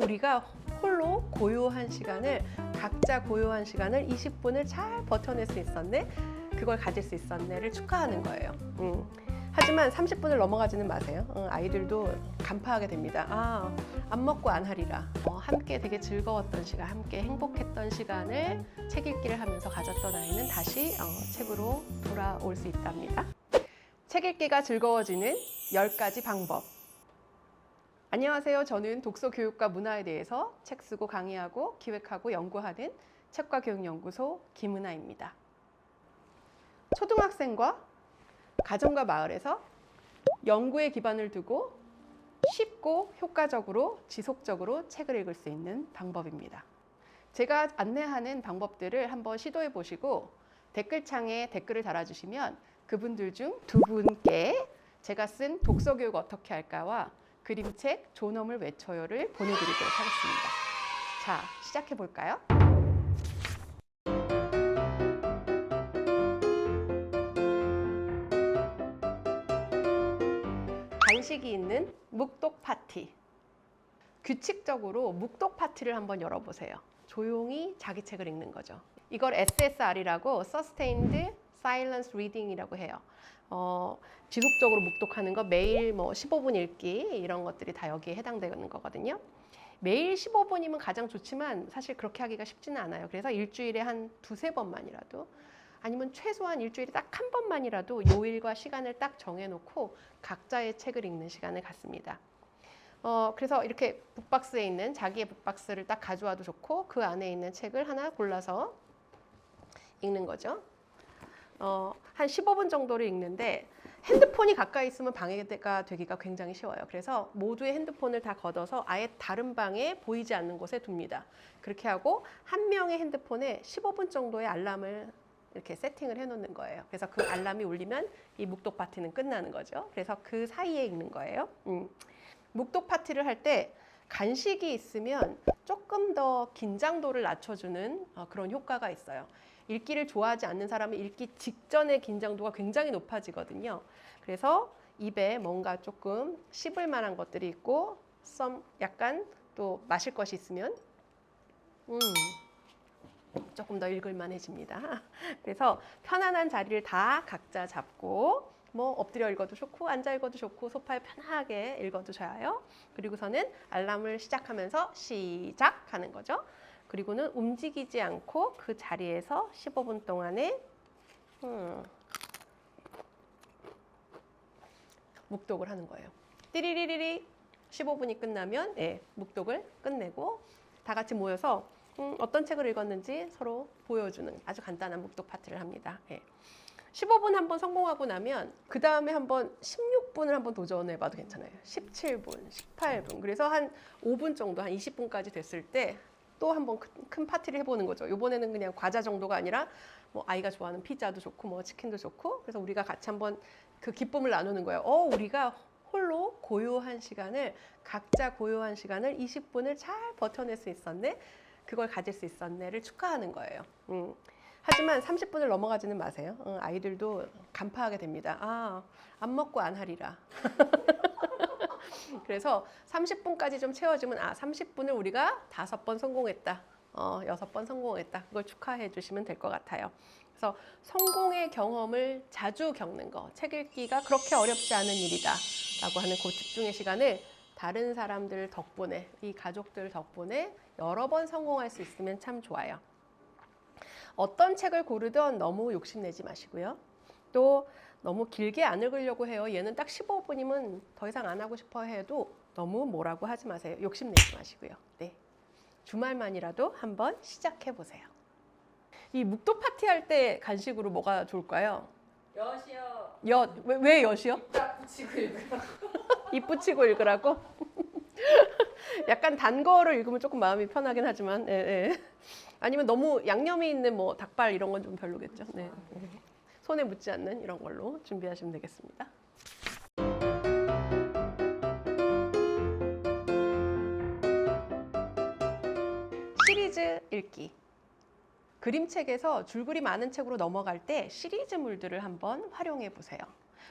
우리가 홀로 고요한 시간을 각자 고요한 시간을 20분을 잘 버텨낼 수 있었네, 그걸 가질 수 있었네를 축하하는 거예요. 하지만 30분을 넘어가지는 마세요. 아이들도 간파하게 됩니다. 안 먹고 안 하리라. 함께 되게 즐거웠던 시간, 함께 행복했던 시간을 책 읽기를 하면서 가졌던 아이는 다시 책으로 돌아올 수 있답니다. 책 읽기가 즐거워지는 10가지 방법. 안녕하세요. 저는 독서 교육과 문화에 대해서 책 쓰고 강의하고 기획하고 연구하는 책과교육연구소 김은아입니다. 초등학생과 가정과 마을에서 연구에 기반을 두고 쉽고 효과적으로 지속적으로 책을 읽을 수 있는 방법입니다. 제가 안내하는 방법들을 한번 시도해 보시고 댓글창에 댓글을 달아주시면 그분들 중 2분께 제가 쓴 독서교육 어떻게 할까와 그림책 존엄을 외쳐요를 보내드리도록 하겠습니다. 자, 시작해 볼까요? 간식이 있는 묵독 파티. 규칙적으로 묵독 파티를 한번 열어보세요. 조용히 자기 책을 읽는 거죠. 이걸 SSR이라고 Sustained Silence Reading이라고 해요. 지속적으로 묵독하는 거, 매일 15분 읽기, 이런 것들이 다 여기에 해당되는 거거든요. 매일 15분이면 가장 좋지만 사실 그렇게 하기가 쉽지는 않아요. 그래서 일주일에 한 2~3번만이라도, 아니면 최소한 일주일에 딱 한 번만이라도 요일과 시간을 딱 정해놓고 각자의 책을 읽는 시간을 갖습니다. 그래서 이렇게 북박스에 있는 자기의 북박스를 딱 가져와도 좋고, 그 안에 있는 책을 하나 골라서 읽는 거죠. 한 15분 정도를 읽는데 핸드폰이 가까이 있으면 방해가 되기가 굉장히 쉬워요. 그래서 모두의 핸드폰을 다 걷어서 아예 다른 방에 보이지 않는 곳에 둡니다. 그렇게 하고 한 명의 핸드폰에 15분 정도의 알람을 이렇게 세팅을 해놓는 거예요. 그래서 그 알람이 울리면 이 묵독 파티는 끝나는 거죠. 그래서 그 사이에 읽는 거예요. 묵독 파티를 할 때 간식이 있으면 조금 더 긴장도를 낮춰주는 그런 효과가 있어요. 읽기를 좋아하지 않는 사람은 읽기 직전의 긴장도가 굉장히 높아지거든요. 그래서 입에 뭔가 조금 씹을 만한 것들이 있고, 약간 또 마실 것이 있으면 조금 더 읽을만해집니다. 그래서 편안한 자리를 다 각자 잡고, 엎드려 읽어도 좋고 앉아 읽어도 좋고 소파에 편하게 읽어도 좋아요. 그리고서는 알람을 시작하면서 시작하는 거죠. 그리고는 움직이지 않고 그 자리에서 15분 동안에 묵독을 하는 거예요. 띠리리리리 15분이 끝나면 묵독을 끝내고 다 같이 모여서 어떤 책을 읽었는지 서로 보여주는 아주 간단한 묵독 파티를 합니다. 15분 한번 성공하고 나면 그 다음에 한번 16분을 한번 도전해봐도 괜찮아요. 17분, 18분. 그래서 한 5분 정도, 한 20분까지 됐을 때 또 한번 큰 파티를 해보는 거죠. 이번에는 그냥 과자 정도가 아니라 아이가 좋아하는 피자도 좋고 치킨도 좋고, 그래서 우리가 같이 한번 그 기쁨을 나누는 거예요. 우리가 홀로 고요한 시간을, 각자 고요한 시간을 20분을 잘 버텨낼 수 있었네, 그걸 가질 수 있었네를 축하하는 거예요. 하지만 30분을 넘어가지는 마세요. 아이들도 간파하게 됩니다. 안 먹고 안 하리라. 그래서 30분까지 좀 채워주면 30분을 우리가 5번 성공했다, 6번 성공했다, 그걸 축하해 주시면 될 것 같아요. 그래서 성공의 경험을 자주 겪는 거, 책 읽기가 그렇게 어렵지 않은 일이다 라고 하는 그 집중의 시간을 다른 사람들 덕분에, 이 가족들 덕분에 여러 번 성공할 수 있으면 참 좋아요. 어떤 책을 고르든 너무 욕심내지 마시고요. 또 너무 길게 안 읽으려고 해요. 얘는 딱 15분이면 더 이상 안 하고 싶어 해도 너무 뭐라고 하지 마세요. 욕심내지 마시고요. 네. 주말만이라도 한번 시작해 보세요. 이 묵독 파티 할 때 간식으로 뭐가 좋을까요? 엿이요. 엿. 왜 엿이요? 입 딱 붙이고 읽으라고. 입 붙이고 읽으라고? 약간 단 거를 읽으면 조금 마음이 편하긴 하지만, 아니면 너무 양념이 있는 닭발 이런 건 좀 별로겠죠. 네. 손에 묻지 않는 이런 걸로 준비하시면 되겠습니다. 시리즈 읽기. 그림책에서 줄거리 많은 책으로 넘어갈 때 시리즈물들을 한번 활용해 보세요.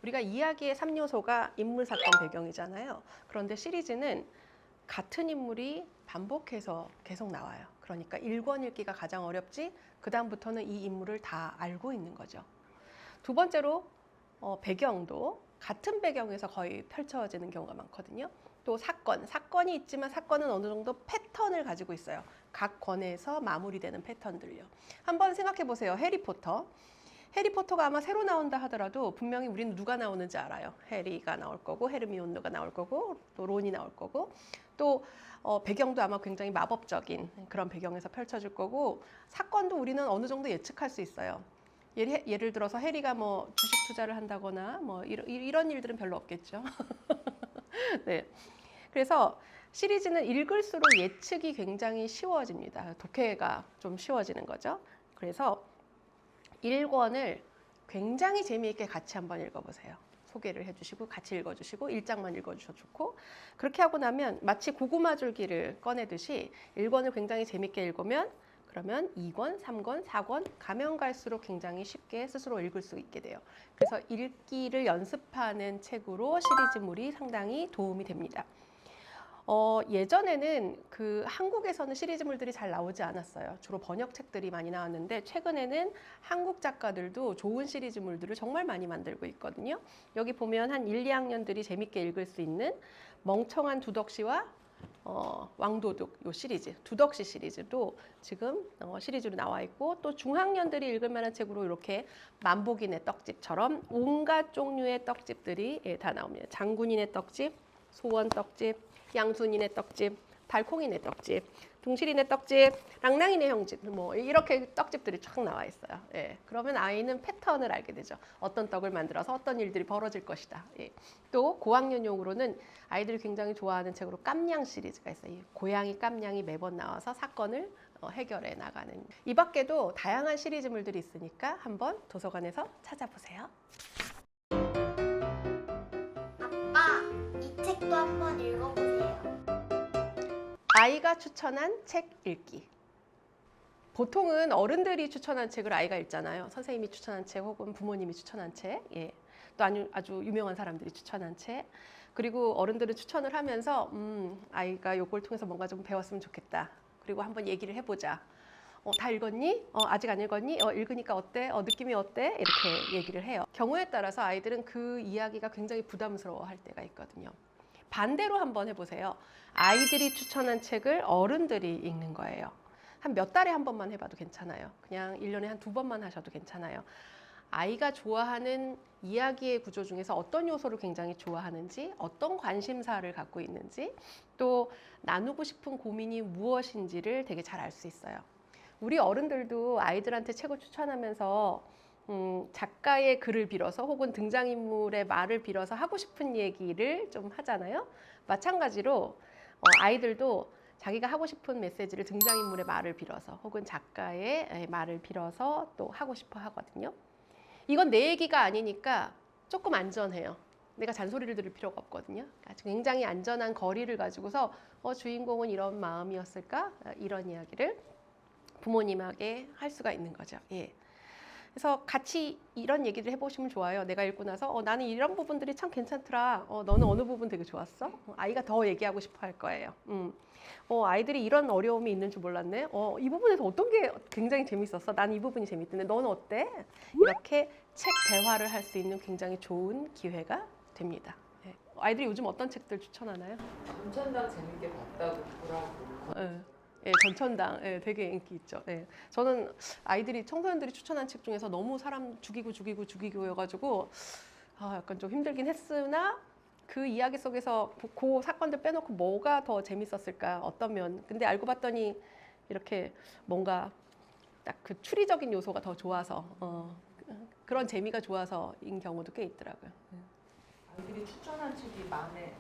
우리가 이야기의 3요소가 인물, 사건, 배경이잖아요. 그런데 시리즈는 같은 인물이 반복해서 계속 나와요. 그러니까 1권 읽기가 가장 어렵지 그 다음부터는 이 인물을 다 알고 있는 거죠. 두 번째로 배경도 같은 배경에서 거의 펼쳐지는 경우가 많거든요. 또 사건이 있지만 사건은 어느 정도 패턴을 가지고 있어요. 각 권에서 마무리되는 패턴들요. 한번 생각해 보세요. 해리포터가 아마 새로 나온다 하더라도 분명히 우리는 누가 나오는지 알아요. 해리가 나올 거고 헤르미온느가 나올 거고 또 론이 나올 거고 또 배경도 아마 굉장히 마법적인 그런 배경에서 펼쳐질 거고 사건도 우리는 어느 정도 예측할 수 있어요. 예를 들어서 해리가 뭐 주식 투자를 한다거나 뭐 이런 일들은 별로 없겠죠. 네. 그래서 시리즈는 읽을수록 예측이 굉장히 쉬워집니다. 독해가 좀 쉬워지는 거죠. 그래서 1권을 굉장히 재미있게 같이 한번 읽어보세요. 소개를 해주시고 같이 읽어주시고 1장만 읽어주셔도 좋고 그렇게 하고 나면 마치 고구마 줄기를 꺼내듯이 1권을 굉장히 재미있게 읽으면 그러면 2권, 3권, 4권 가면 갈수록 굉장히 쉽게 스스로 읽을 수 있게 돼요. 그래서 읽기를 연습하는 책으로 시리즈물이 상당히 도움이 됩니다. 예전에는 한국에서는 시리즈물들이 잘 나오지 않았어요. 주로 번역책들이 많이 나왔는데 최근에는 한국 작가들도 좋은 시리즈물들을 정말 많이 만들고 있거든요. 여기 보면 한 1, 2학년들이 재밌게 읽을 수 있는 멍청한 두덕시와 왕도둑 요 시리즈, 두덕시 시리즈도 지금 시리즈로 나와 있고 또 중학년들이 읽을 만한 책으로 이렇게 만복인의 떡집처럼 온갖 종류의 떡집들이 다 나옵니다. 장군인의 떡집, 소원 떡집, 양순인의 떡집, 달콩이네 떡집, 둥실이네 떡집, 랑랑이네 형집 뭐 이렇게 떡집들이 쫙 나와 있어요. 예, 그러면 아이는 패턴을 알게 되죠. 어떤 떡을 만들어서 어떤 일들이 벌어질 것이다. 예. 또 고학년용으로는 아이들이 굉장히 좋아하는 책으로 깜냥 시리즈가 있어요. 이 고양이 깜냥이 매번 나와서 사건을 해결해 나가는. 이 밖에도 다양한 시리즈물들이 있으니까 한번 도서관에서 찾아보세요. 아빠, 이 책도 한번 읽어보세요. 아이가 추천한 책 읽기. 보통은 어른들이 추천한 책을 아이가 읽잖아요. 선생님이 추천한 책 혹은 부모님이 추천한 책, 예. 또 아주 유명한 사람들이 추천한 책. 그리고 어른들은 추천을 하면서 아이가 요걸 통해서 뭔가 좀 배웠으면 좋겠다. 그리고 한번 얘기를 해보자. 다 읽었니? 아직 안 읽었니? 읽으니까 어때? 느낌이 어때? 이렇게 얘기를 해요. 경우에 따라서 아이들은 그 이야기가 굉장히 부담스러워할 때가 있거든요. 반대로 한번 해보세요. 아이들이 추천한 책을 어른들이 읽는 거예요. 한 몇 달에 한 번만 해봐도 괜찮아요. 그냥 1년에 한 2번만 하셔도 괜찮아요. 아이가 좋아하는 이야기의 구조 중에서 어떤 요소를 굉장히 좋아하는지, 어떤 관심사를 갖고 있는지, 또 나누고 싶은 고민이 무엇인지를 되게 잘 알 수 있어요. 우리 어른들도 아이들한테 책을 추천하면서 작가의 글을 빌어서 혹은 등장인물의 말을 빌어서 하고 싶은 얘기를 좀 하잖아요. 마찬가지로 아이들도 자기가 하고 싶은 메시지를 등장인물의 말을 빌어서 혹은 작가의 말을 빌어서 또 하고 싶어 하거든요. 이건 내 얘기가 아니니까 조금 안전해요. 내가 잔소리를 들을 필요가 없거든요. 아주 굉장히 안전한 거리를 가지고서 주인공은 이런 마음이었을까? 이런 이야기를 부모님에게 할 수가 있는 거죠. 예. 그래서 같이 이런 얘기를 해보시면 좋아요. 내가 읽고 나서 나는 이런 부분들이 참 괜찮더라. 너는 어느 부분 되게 좋았어? 아이가 더 얘기하고 싶어 할 거예요. 아이들이 이런 어려움이 있는 줄 몰랐네. 이 부분에서 어떤 게 굉장히 재밌었어? 나는 이 부분이 재밌던데 너는 어때? 이렇게 책 대화를 할 수 있는 굉장히 좋은 기회가 됩니다. 예. 아이들이 요즘 어떤 책들 추천하나요? 전천당 재밌게 봤다고 보라고. 예, 전천당 되게 인기 있죠. 예. 저는 아이들이 청소년들이 추천한 책 중에서 너무 사람 죽이고여가지고 약간 좀 힘들긴 했으나 그 이야기 속에서 그 사건들 빼놓고 뭐가 더 재밌었을까 어떤 면. 근데 알고 봤더니 이렇게 뭔가 딱 그 추리적인 요소가 더 좋아서 그런 재미가 좋아서인 경우도 꽤 있더라고요. 아이들이 추천한 책이 마음에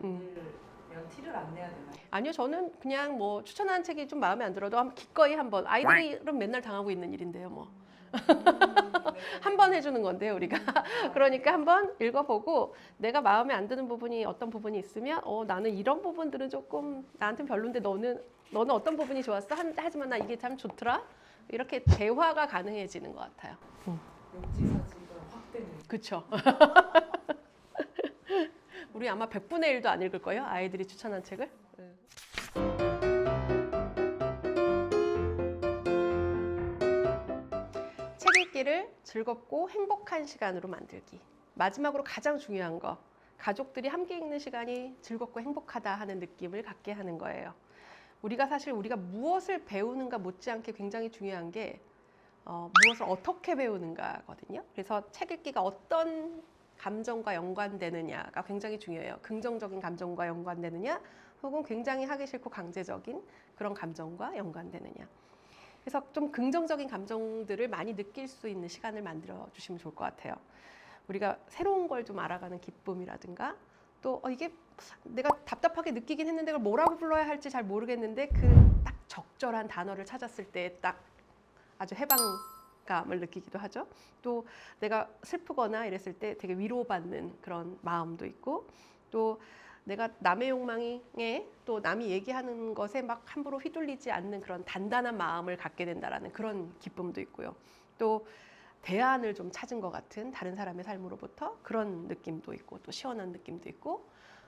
안 들면 티를 안 내야 되나요? 아니요, 저는 그냥 뭐 추천하는 책이 좀 마음에 안 들어도 기꺼이 한번 아이들은 맨날 당하고 있는 일인데요, 뭐. 한 번 해주는 건데요, 우리가. 그러니까 한번 읽어보고 내가 마음에 안 드는 부분이 어떤 부분이 있으면 나는 이런 부분들은 조금 나한테는 별론데 너는 어떤 부분이 좋았어? 하지만 나 이게 참 좋더라? 이렇게 대화가 가능해지는 것 같아요. 역지사지가 확 되는. 그렇죠. 우리 아마 100분의 1도 안 읽을 거예요. 아이들이 추천한 책을. 책 읽기를 즐겁고 행복한 시간으로 만들기. 마지막으로 가장 중요한 거. 가족들이 함께 읽는 시간이 즐겁고 행복하다 하는 느낌을 갖게 하는 거예요. 우리가 무엇을 배우는가 못지않게 굉장히 중요한 게 무엇을 어떻게 배우는가거든요. 그래서 책 읽기가 어떤 감정과 연관되느냐가 굉장히 중요해요. 긍정적인 감정과 연관되느냐, 혹은 굉장히 하기 싫고 강제적인 그런 감정과 연관되느냐. 그래서 좀 긍정적인 감정들을 많이 느낄 수 있는 시간을 만들어 주시면 좋을 것 같아요. 우리가 새로운 걸 좀 알아가는 기쁨이라든가, 또 이게 내가 답답하게 느끼긴 했는데 그걸 뭐라고 불러야 할지 잘 모르겠는데 그 딱 적절한 단어를 찾았을 때 딱 아주 해방감을 느끼기도 하죠. 또 내가 슬프거나 이랬을 때 되게 위로받는 그런 마음도 있고, 또 내가 남의 욕망에 또 남이 얘기하는 것에 막 함부로 휘둘리지 않는 그런 단단한 마음을 갖게 된다라는 그런 기쁨도 있고요. 또 대안을 좀 찾은 것 같은 다른 사람의 삶으로부터 그런 느낌도 있고, 또 시원한 느낌도 있고,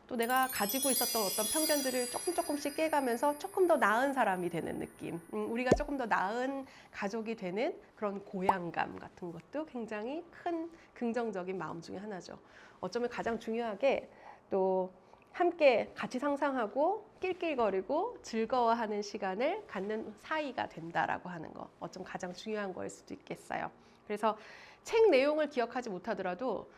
또 내가 가지고 있었던 어떤 편견들을 조금씩 깨가면서 조금 더 나은 사람이 되는 느낌, 우리가 조금 더 나은 가족이 되는 그런 고향감 같은 것도 굉장히 큰 긍정적인 마음 중에 하나죠. 어쩌면 가장 중요하게 또 함께 같이 상상하고 낄낄거리고 즐거워하는 시간을 갖는 사이가 된다라고 하는 거, 어쩜 가장 중요한 거일 수도 있겠어요. 그래서 책 내용을 기억하지 못하더라도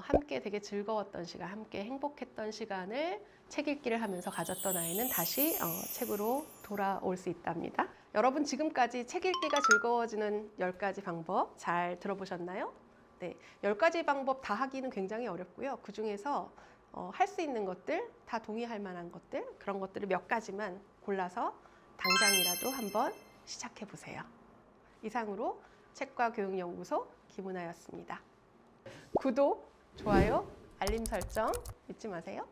함께 되게 즐거웠던 시간, 함께 행복했던 시간을 책 읽기를 하면서 가졌던 아이는 다시 책으로 돌아올 수 있답니다. 여러분, 지금까지 책 읽기가 즐거워지는 10가지 방법 잘 들어보셨나요? 네, 10가지 방법 다 하기는 굉장히 어렵고요. 그중에서 할 수 있는 것들, 다 동의할 만한 것들, 그런 것들을 몇 가지만 골라서 당장이라도 한번 시작해 보세요. 이상으로 책과 교육연구소 김은아였습니다. 구독, 좋아요, 알림 설정 잊지 마세요.